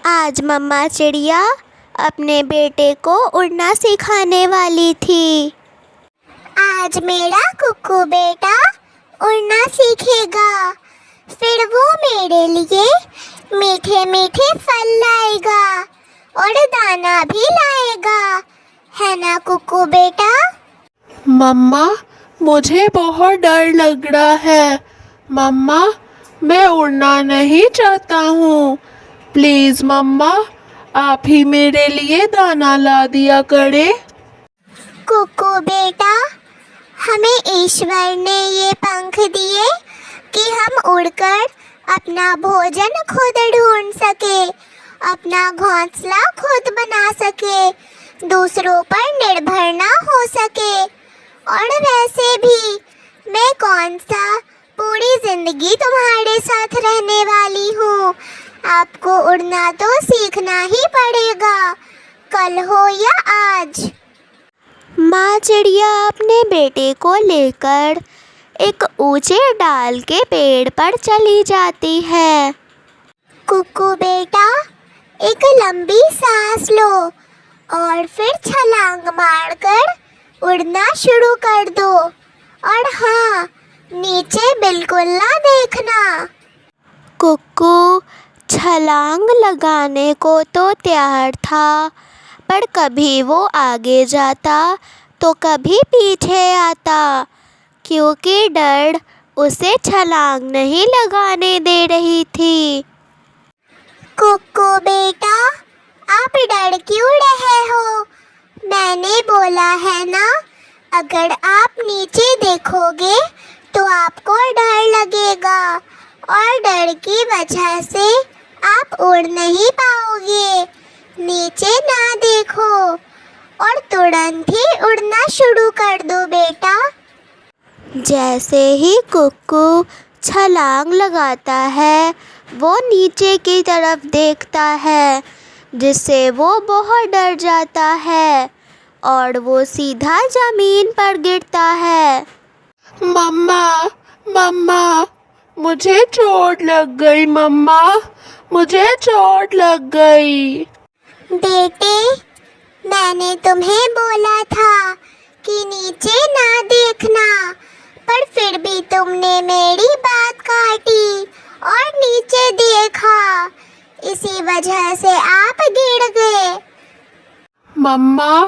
आज मम्मा चिड़िया अपने बेटे को उड़ना सिखाने वाली थी। आज मेरा कुक्कू बेटा उड़ना सीखेगा, फिर वो मेरे लिए मीठे मीठे फल लाएगा और दाना भी लाएगा, है ना कुक्कू बेटा? मम्मा, मुझे बहुत डर लग रहा है। मम्मा, मैं उड़ना नहीं चाहता हूँ। प्लीज़ मम्मा, आप ही मेरे लिए दाना ला दिया करें। कुक्कू बेटा, हमें ईश्वर ने ये पंख दिए कि हम उड़कर अपना भोजन खुद ढूंढ सके, अपना घोंसला खुद बना सके, दूसरों पर निर्भर ना हो सके। और वैसे भी मैं कौन सा पूरी जिंदगी तुम्हारे साथ रहने वाली हूँ। आपको उड़ना तो सीखना ही पड़ेगा, कल हो या आज। माँ चिड़िया अपने बेटे को लेकर एक ऊंचे डाल के पेड़ पर चली जाती है। कुक्कू बेटा, एक लंबी सांस लो और फिर छलांग मारकर उड़ना शुरू कर दो। और हाँ, नीचे बिल्कुल ना देखना। कुक्कू छलांग लगाने को तो तैयार था, पर कभी वो आगे जाता तो कभी पीछे आता, क्योंकि डर उसे छलांग नहीं लगाने दे रही थी। कुक्कू बेटा, आप डर क्यों रहे हो? मैंने बोला है ना, अगर आप नीचे देखोगे तो आपको डर लगेगा और डर की वजह से आप उड़ नहीं पाओगे। नीचे ना देखो और तुरंत ही उड़ना शुरू कर दो बेटा। जैसे ही कुक्कू छलांग लगाता है, वो नीचे की तरफ देखता है, जिससे वो बहुत डर जाता है और वो सीधा जमीन पर गिरता है। मम्मा, मम्मा, मुझे चोट लग गई। मम्मा, मुझे चोट लग गई। बेटे, मैंने तुम्हें बोला था कि नीचे ना देखना, पर फिर भी तुमने मेरी बात काटी और नीचे देखा, इसी वजह से आप गिर गए। मम्मा,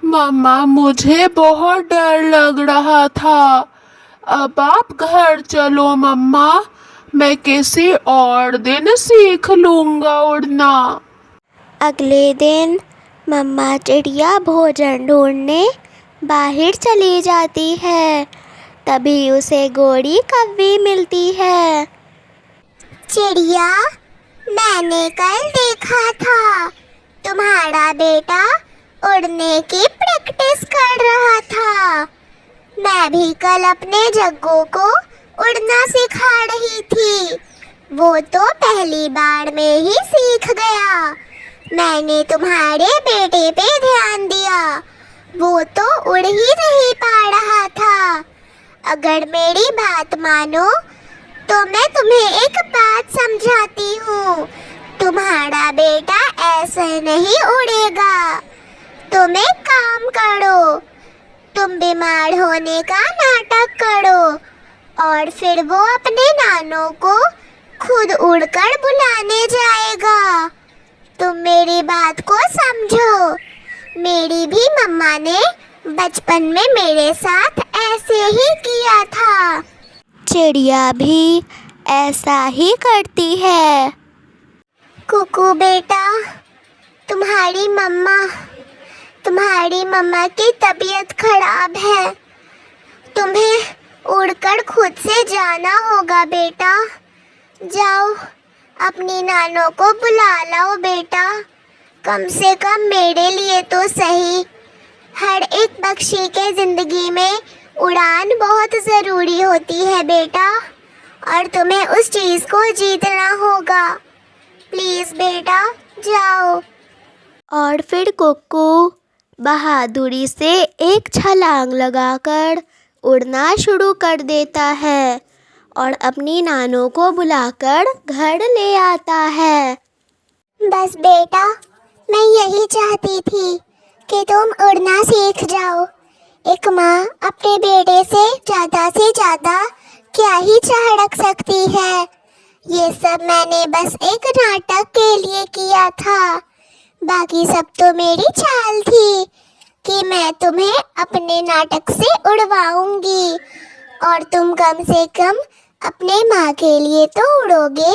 मम्मा, मुझे बहुत डर लग रहा था। अब आप घर चलो मम्मा, मैं किसी और दिन सीख लूँगा उड़ना। अगले दिन मम्मा चिड़िया भोजन ढूंढने बाहर चली जाती है। तभी उसे गोरी कौवी मिलती है। चिड़िया, मैंने कल देखा था तुम्हारा बेटा उड़ने की प्रैक्टिस कर रहा था। मैं भी कल अपने जग्गू को उड़ना सिखा रही थी। वो तो पहली बार में ही सीख गया। मैंने तुम्हारे बेटे पे ध्यान दिया, वो तो उड़ ही नहीं पा रहा था। अगर मेरी बात मानो तो मैं तुम्हें एक बात समझाती हूँ। तुम्हारा बेटा ऐसे नहीं उड़ेगा। तुम एक काम करो, तुम बीमार होने का नाटक करो और फिर वो अपने नानों को खुद उड़कर बुलाने जाएगा। तुम मेरी बात को समझो। मेरी भी मम्मा ने बचपन में मेरे साथ ऐसे ही किया था। चिड़िया भी ऐसा ही करती है। कुकू बेटा, तुम्हारी मम्मा की तबीयत खराब है। तुम्हें उड़कर खुद से जाना होगा बेटा। जाओ, अपनी नानों को बुला लाओ बेटा। कम से कम मेरे लिए तो सही। हर एक पक्षी के जिंदगी में उड़ान बहुत ज़रूरी होती है बेटा, और तुम्हें उस चीज़ को जीतना होगा। प्लीज़ बेटा, जाओ। और फिर कुक्कू बहादुरी से एक छलांग लगाकर उड़ना शुरू कर देता है और अपनी नानों को बुलाकर घर ले आता है। बस बेटा, मैं यही चाहती थी कि तुम उड़ना सीख जाओ। एक माँ अपने बेटे से ज़्यादा क्या ही चाह रख सकती है। ये सब मैंने बस एक नाटक के लिए किया था। बाकी सब तो मेरी चाल थी कि मैं तुम्हें अपने नाटक से उड़वाऊंगी और तुम कम से कम अपने माँ के लिए तो उड़ोगे।